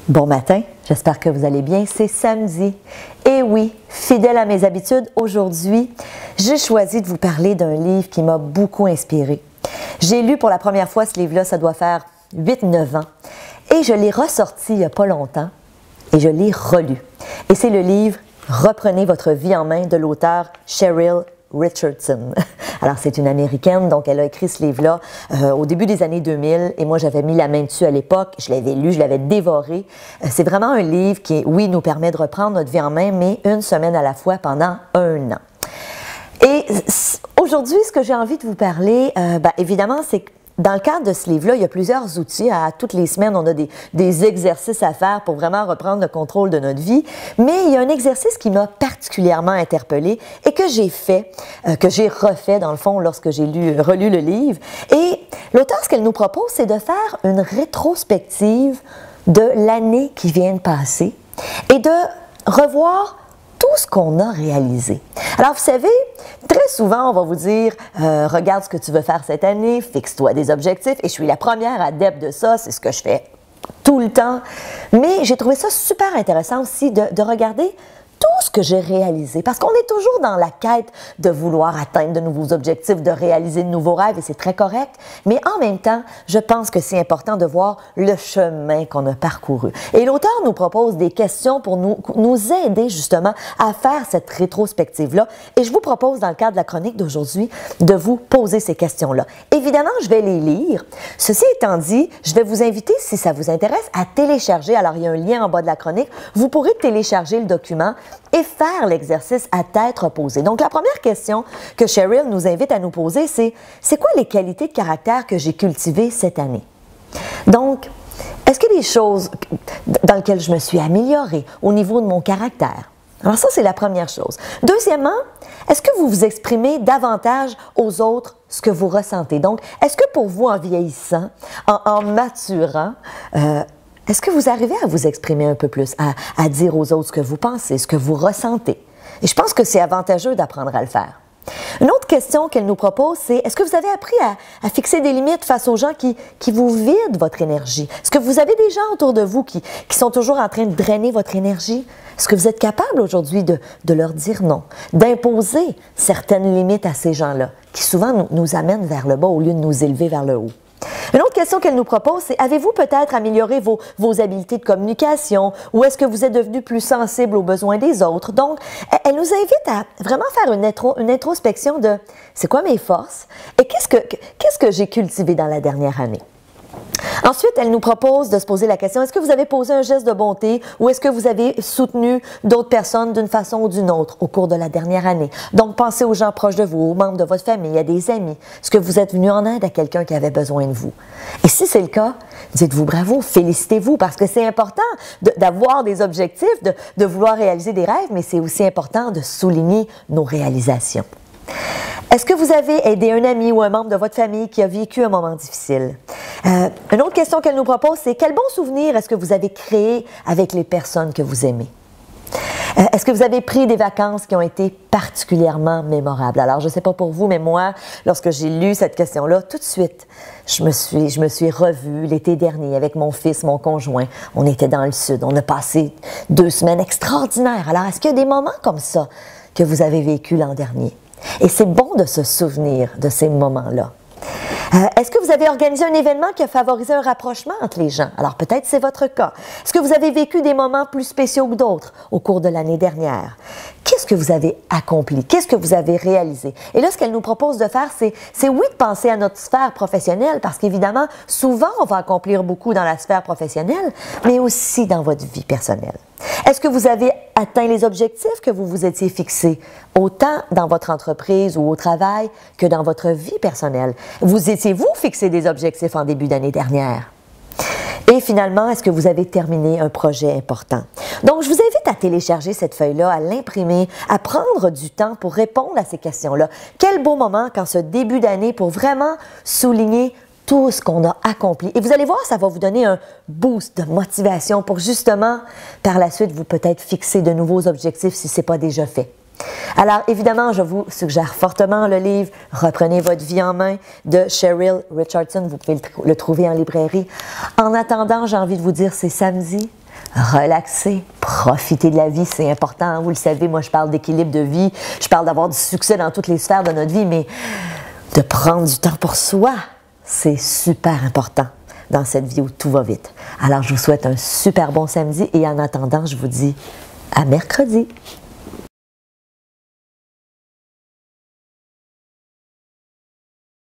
Bon matin, j'espère que vous allez bien. C'est samedi. Et oui, fidèle à mes habitudes, aujourd'hui, j'ai choisi de vous parler d'un livre qui m'a beaucoup inspiré. J'ai lu pour la première fois ce livre-là, ça doit faire 8-9 ans. Et je l'ai ressorti il n'y a pas longtemps et je l'ai relu. Et c'est le livre « Reprenez votre vie en main » de l'auteur Cheryl Richardson. Alors, c'est une Américaine, donc elle a écrit ce livre-là au début des années 2000 et moi, j'avais mis la main dessus à l'époque. Je l'avais lu, je l'avais dévoré. C'est vraiment un livre qui, oui, nous permet de reprendre notre vie en main, mais une semaine à la fois pendant 1 an. Et aujourd'hui, ce que j'ai envie de vous parler, évidemment, c'est que dans le cadre de ce livre-là, il y a plusieurs outils. Toutes les semaines, on a des exercices à faire pour vraiment reprendre le contrôle de notre vie. Mais il y a un exercice qui m'a particulièrement interpellée et que j'ai fait, que j'ai refait dans le fond lorsque j'ai relu le livre. Et l'auteur, ce qu'elle nous propose, c'est de faire une rétrospective de l'année qui vient de passer et de revoir tout ce qu'on a réalisé. Alors, vous savez, très souvent, on va vous dire regarde ce que tu veux faire cette année, fixe-toi des objectifs. Et je suis la première adepte de ça, c'est ce que je fais tout le temps. Mais j'ai trouvé ça super intéressant aussi de regarder tout ce que j'ai réalisé. Parce qu'on est toujours dans la quête de vouloir atteindre de nouveaux objectifs, de réaliser de nouveaux rêves, et c'est très correct. Mais en même temps, je pense que c'est important de voir le chemin qu'on a parcouru. Et l'auteur nous propose des questions pour nous aider justement à faire cette rétrospective-là. Et je vous propose, dans le cadre de la chronique d'aujourd'hui, de vous poser ces questions-là. Évidemment, je vais les lire. Ceci étant dit, je vais vous inviter, si ça vous intéresse, à télécharger. Alors, il y a un lien en bas de la chronique. Vous pourrez télécharger le document et faire l'exercice à tête reposée. Donc, la première question que Cheryl nous invite à nous poser, c'est quoi les qualités de caractère que j'ai cultivées cette année? Donc, est-ce qu'il y a des choses dans lesquelles je me suis améliorée au niveau de mon caractère? Alors ça, c'est la première chose. Deuxièmement, est-ce que vous vous exprimez davantage aux autres ce que vous ressentez? Donc, est-ce que pour vous, en vieillissant, en maturant, est-ce que vous arrivez à vous exprimer un peu plus, à dire aux autres ce que vous pensez, ce que vous ressentez? Et je pense que c'est avantageux d'apprendre à le faire. Une autre question qu'elle nous propose, c'est est-ce que vous avez appris à fixer des limites face aux gens qui vous vident votre énergie? Est-ce que vous avez des gens autour de vous qui sont toujours en train de drainer votre énergie? Est-ce que vous êtes capable aujourd'hui de leur dire non, d'imposer certaines limites à ces gens-là, qui souvent nous amènent vers le bas au lieu de nous élever vers le haut? Une autre question qu'elle nous propose, c'est avez-vous peut-être amélioré vos habiletés de communication ou est-ce que vous êtes devenu plus sensible aux besoins des autres? Donc, elle nous invite à vraiment faire une introspection de c'est quoi mes forces et qu'est-ce que j'ai cultivé dans la dernière année? Ensuite, elle nous propose de se poser la question, est-ce que vous avez posé un geste de bonté ou est-ce que vous avez soutenu d'autres personnes d'une façon ou d'une autre au cours de la dernière année? Donc, pensez aux gens proches de vous, aux membres de votre famille, à des amis. Est-ce que vous êtes venu en aide à quelqu'un qui avait besoin de vous? Et si c'est le cas, dites-vous bravo, félicitez-vous parce que c'est important d'avoir des objectifs, de vouloir réaliser des rêves, mais c'est aussi important de souligner nos réalisations. Est-ce que vous avez aidé un ami ou un membre de votre famille qui a vécu un moment difficile? Une autre question qu'elle nous propose, c'est quel bon souvenir est-ce que vous avez créé avec les personnes que vous aimez? Est-ce que vous avez pris des vacances qui ont été particulièrement mémorables? Alors, je ne sais pas pour vous, mais moi, lorsque j'ai lu cette question-là, tout de suite, je me suis revue l'été dernier avec mon fils, mon conjoint. On était dans le sud. On a passé 2 semaines extraordinaires. Alors, est-ce qu'il y a des moments comme ça que vous avez vécu l'an dernier? Et c'est bon de se souvenir de ces moments-là. Est-ce que vous avez organisé un événement qui a favorisé un rapprochement entre les gens? Alors peut-être c'est votre cas. Est-ce que vous avez vécu des moments plus spéciaux que d'autres au cours de l'année dernière? Qu'est-ce que vous avez accompli? Qu'est-ce que vous avez réalisé? Et là, ce qu'elle nous propose de faire, c'est oui de penser à notre sphère professionnelle parce qu'évidemment, souvent, on va accomplir beaucoup dans la sphère professionnelle, mais aussi dans votre vie personnelle. Est-ce que vous avez atteint les objectifs que vous vous étiez fixés, autant dans votre entreprise ou au travail que dans votre vie personnelle? Vous étiez-vous fixé des objectifs en début d'année dernière? Et finalement, est-ce que vous avez terminé un projet important? Donc, je vous invite à télécharger cette feuille-là, à l'imprimer, à prendre du temps pour répondre à ces questions-là. Quel beau moment qu'en ce début d'année pour vraiment souligner tout ce qu'on a accompli. Et vous allez voir, ça va vous donner un boost de motivation pour justement, par la suite, vous peut-être fixer de nouveaux objectifs si ce n'est pas déjà fait. Alors, évidemment, je vous suggère fortement le livre « Reprenez votre vie en main » de Cheryl Richardson. Vous pouvez le trouver en librairie. En attendant, j'ai envie de vous dire, c'est samedi. relaxer, profiter de la vie, c'est important. Vous le savez, moi je parle d'équilibre de vie, je parle d'avoir du succès dans toutes les sphères de notre vie, mais de prendre du temps pour soi, c'est super important dans cette vie où tout va vite. Alors je vous souhaite un super bon samedi et en attendant, je vous dis à mercredi.